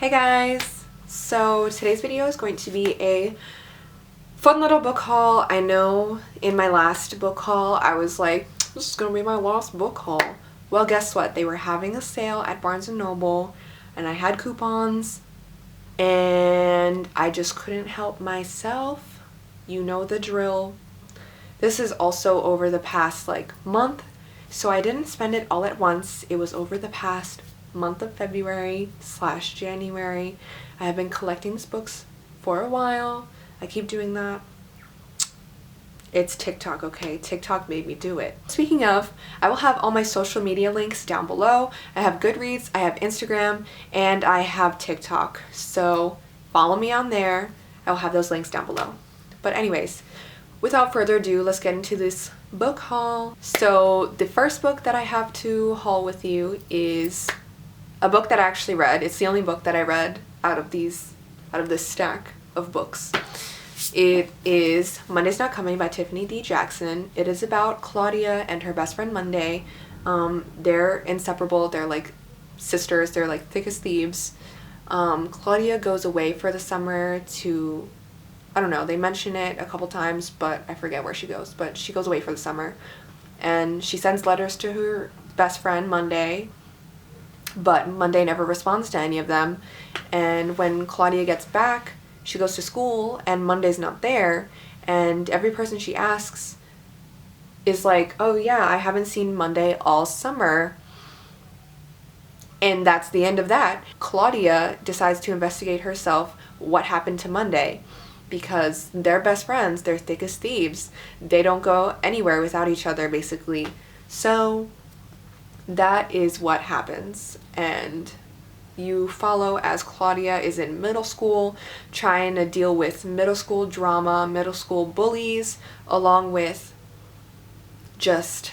Hey guys! So today's video is going to be a fun little book haul. I know in my last book haul I was like, this is gonna be my last book haul. Well, guess what? They were having a sale at Barnes & Noble and I had coupons and I just couldn't help myself. You know the drill. This is also over the past month, so I didn't spend it all at once. It was over the past month of February/January. I have been collecting these books for a while. I keep doing that. It's TikTok, okay? TikTok made me do it. Speaking of, I will have all my social media links down below. I have Goodreads, I have Instagram, and I have TikTok. So follow me on there. I will have those links down below. But anyways, without further ado, let's get into this book haul. So the first book that I have to haul with you is a book that I actually read. It's the only book that I read out of this stack of books. It is Monday's Not Coming by Tiffany D. Jackson. It is about Claudia and her best friend Monday. They're inseparable. They're like sisters. They're like thick as thieves. Claudia goes away for the summer to, I don't know, they mention it a couple times, but I forget where she goes. But she goes away for the summer. And she sends letters to her best friend Monday, but Monday never responds to any of them. And when Claudia gets back, she goes to school and Monday's not there, and every person she asks is like, oh yeah, I haven't seen Monday all summer. And that's the end of that. Claudia decides to investigate herself what happened to Monday, because they're best friends, they're thick as thieves. They don't go anywhere without each other, basically. So that is what happens, and you follow as Claudia is in middle school, trying to deal with middle school drama, middle school bullies, along with just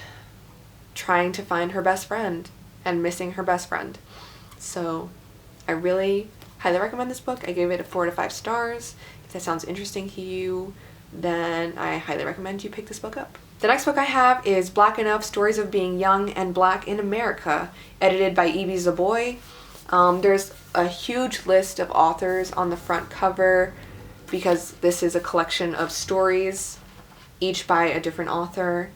trying to find her best friend and missing her best friend. So I really highly recommend this book. I gave it a 4 to 5 stars. If that sounds interesting to you, then I highly recommend you pick this book up. The next book I have is Black Enough: Stories of Being Young and Black in America, edited by E.B. Zaboy. There's a huge list of authors on the front cover because this is a collection of stories, each by a different author.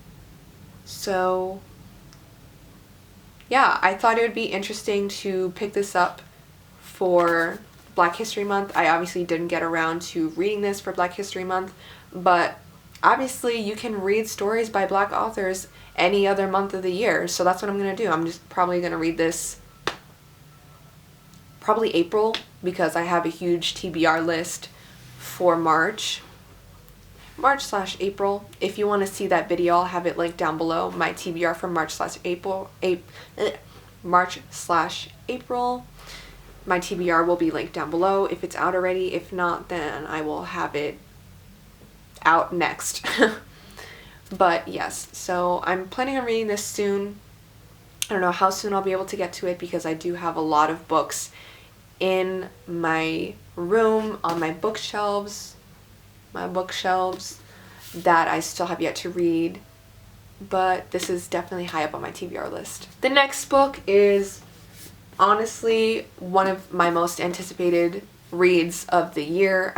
So yeah, I thought it would be interesting to pick this up for Black History Month. I obviously didn't get around to reading this for Black History Month, but obviously you can read stories by Black authors any other month of the year, so that's what I'm going to do. I'm just probably going to read this probably April, because I have a huge TBR list for March/April. If you want to see that video, I'll have it linked down below. My TBR for March/April. My TBR will be linked down below if it's out already. If not, then I will have it out next. But yes, so I'm planning on reading this soon. I don't know how soon I'll be able to get to it, because I do have a lot of books in my room on my bookshelves that I still have yet to read, but this is definitely high up on my TBR list. The next book is honestly one of my most anticipated reads of the year.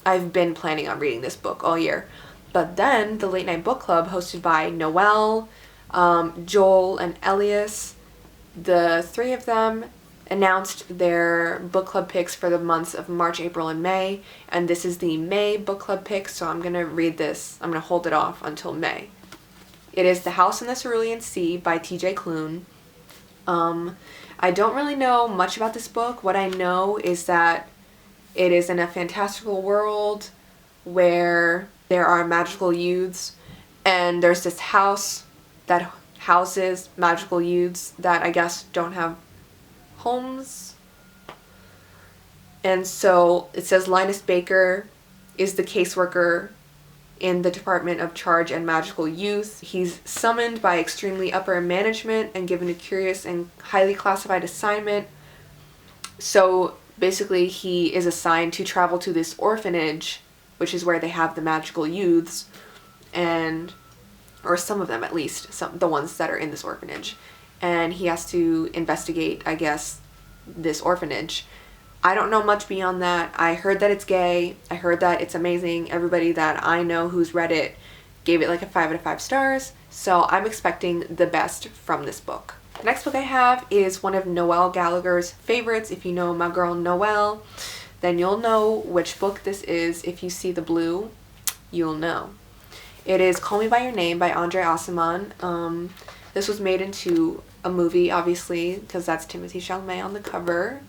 I've been planning on reading this book all year, but then the Late Night Book Club, hosted by Noelle, Joel, and Elias, the three of them announced their book club picks for the months of March, April, and May, and this is the May book club pick, so I'm gonna read this. I'm gonna hold it off until May. It is The House in the Cerulean Sea by T.J. Klune. I don't really know much about this book. What I know is that it is in a fantastical world where there are magical youths, and there's this house that houses magical youths that I guess don't have homes. And so it says Linus Baker is the caseworker in the Department of Charge and Magical Youth. He's summoned by extremely upper management and given a curious and highly classified assignment. So basically he is assigned to travel to this orphanage, which is where they have the magical youths, or some of them at least, the ones that are in this orphanage. And he has to investigate, I guess, this orphanage. I don't know much beyond that. I heard that it's gay. I heard that it's amazing. Everybody that I know who's read it gave it like a 5 out of 5 stars. So I'm expecting the best from this book. The next book I have is one of Noelle Gallagher's favorites. If you know my girl Noelle, then you'll know which book this is. If you see the blue, you'll know. It is Call Me By Your Name by Andre Aciman. This was made into a movie, obviously, because that's Timothée Chalamet on the cover.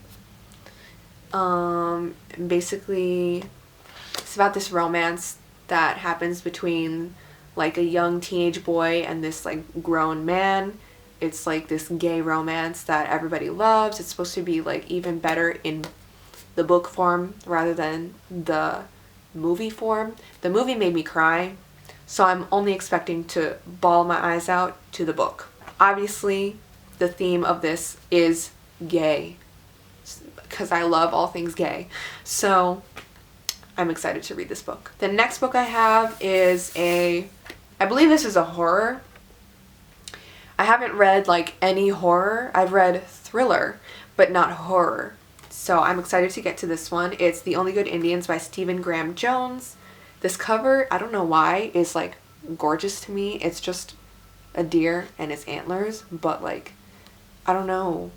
Basically, it's about this romance that happens between like a young teenage boy and this like grown man. It's like this gay romance that everybody loves. It's supposed to be like even better in the book form rather than the movie form. The movie made me cry, so I'm only expecting to bawl my eyes out to the book. Obviously, the theme of this is gay, because I love all things gay. So I'm excited to read this book. The next book I have is I believe this is a horror. I haven't read like any horror. I've read thriller, but not horror. So I'm excited to get to this one. It's The Only Good Indians by Stephen Graham Jones. This cover, I don't know why, is like gorgeous to me. It's just a deer and its antlers, but like, I don't know,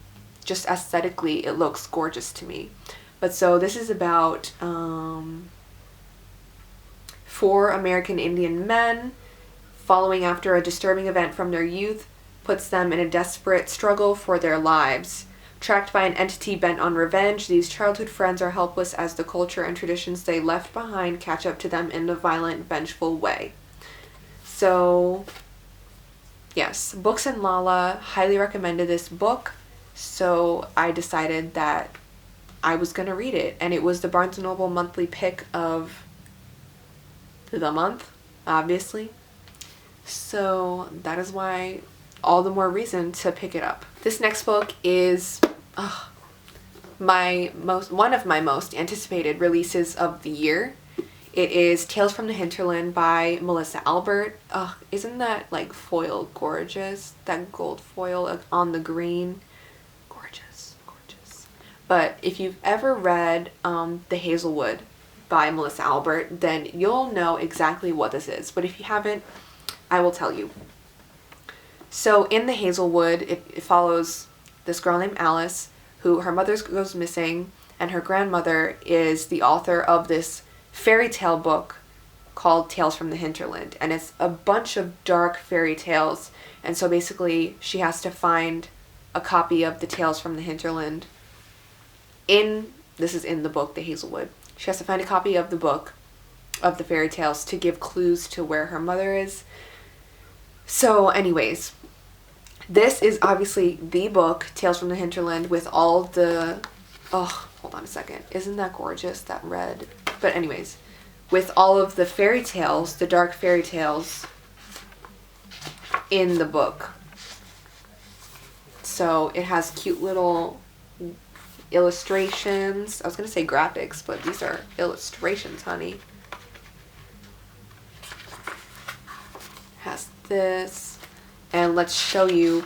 just aesthetically it looks gorgeous to me. But so this is about 4 American Indian men following after a disturbing event from their youth puts them in a desperate struggle for their lives. Tracked by an entity bent on revenge, these childhood friends are helpless as the culture and traditions they left behind catch up to them in a violent, vengeful way. So, yes, Books and Lala highly recommended this book, so I decided that I was going to read it. And it was the Barnes & Noble monthly pick of the month, obviously. So that is why all the more reason to pick it up. This next book is one of my most anticipated releases of the year. It is Tales from the Hinterland by Melissa Albert. Isn't that like foil gorgeous? That gold foil on the green. Gorgeous, gorgeous. But if you've ever read The Hazelwood by Melissa Albert, then you'll know exactly what this is. But if you haven't, I will tell you. So in The Hazelwood, it follows this girl named Alice, who her mother goes missing, and her grandmother is the author of this fairy tale book called Tales from the Hinterland. And it's a bunch of dark fairy tales. And so basically she has to find a copy of the Tales from the Hinterland this is in the book, The Hazelwood. She has to find a copy of the book of the fairy tales to give clues to where her mother is. So anyways, this is obviously the book, Tales from the Hinterland, with all the... Oh, hold on a second. Isn't that gorgeous, that red? But anyways, with all of the fairy tales, the dark fairy tales in the book. So it has cute little illustrations. I was going to say graphics, but these are illustrations, honey. Has this, and let's show you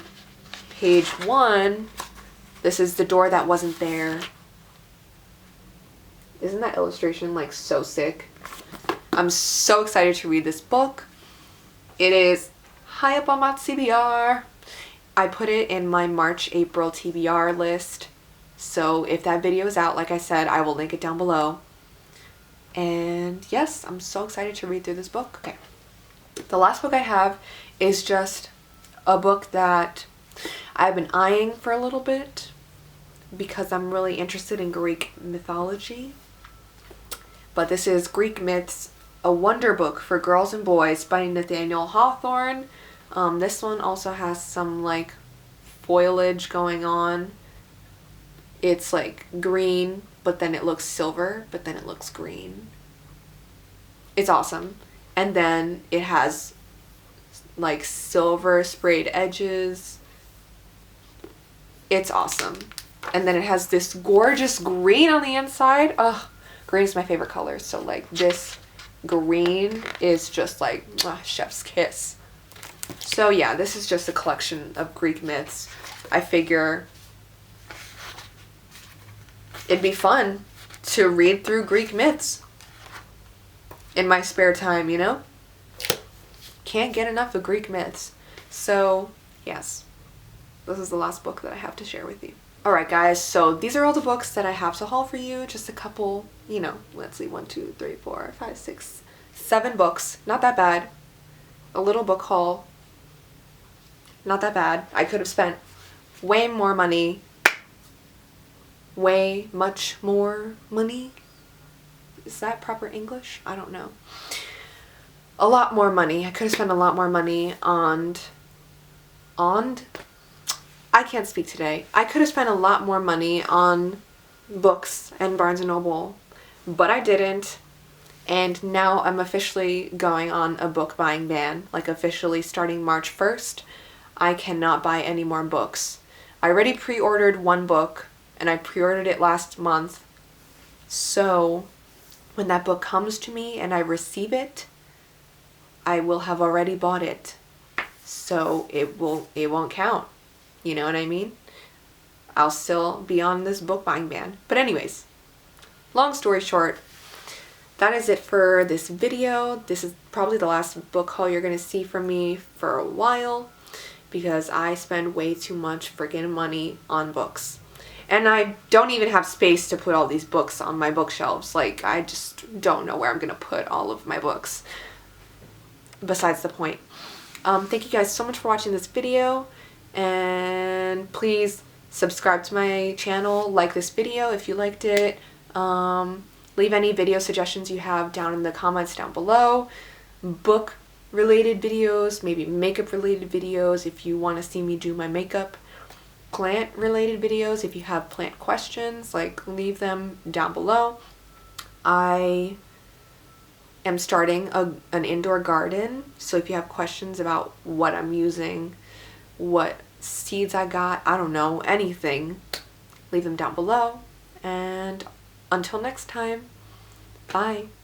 page 1. This is the door that wasn't there. Isn't that illustration like so sick? I'm so excited to read this book. It is high up on my TBR. I put it in my March-April TBR list. So if that video is out, like I said, I will link it down below. And yes, I'm so excited to read through this book. Okay. The last book I have is just a book that I've been eyeing for a little bit because I'm really interested in Greek mythology. But this is Greek Myths, a Wonder Book for Girls and Boys by Nathaniel Hawthorne. This one also has some like foliage going on. It's like green, but then it looks silver, but then it looks green. It's awesome. And then it has like silver sprayed edges. It's awesome. And then it has this gorgeous green on the inside. Ugh, green is my favorite color. So like this green is just like chef's kiss. So yeah, this is just a collection of Greek myths. I figure it'd be fun to read through Greek myths in my spare time, you know? Can't get enough of Greek myths. So, yes, this is the last book that I have to share with you. Alright guys, so these are all the books that I have to haul for you. Just a couple, you know, let's see, 1, 2, 3, 4, 5, 6, 7 books. Not that bad. A little book haul. Not that bad. I could have spent way more money. Way much more money. Is that proper English? I don't know. A lot more money. I could have spent a lot more money on I can't speak today. I could have spent a lot more money on books and Barnes & Noble, but I didn't. And now I'm officially going on a book buying ban, like officially starting March 1st. I cannot buy any more books. I already pre-ordered one book, and I pre-ordered it last month. So when that book comes to me and I receive it, I will have already bought it. So it won't count. You know what I mean? I'll still be on this book buying ban. But anyways, long story short, that is it for this video. This is probably the last book haul you're gonna see from me for a while, because I spend way too much friggin' money on books. And I don't even have space to put all these books on my bookshelves. Like, I just don't know where I'm gonna put all of my books. Besides the point. Thank you guys so much for watching this video. And please subscribe to my channel, like this video if you liked it. Leave any video suggestions you have down in the comments down below. Book related videos, maybe makeup related videos if you want to see me do my makeup. Plant related videos if you have plant questions, like leave them down below. I am starting an indoor garden, so if you have questions about what I'm using, what seeds I got, I don't know, anything, leave them down below. And until next time, bye.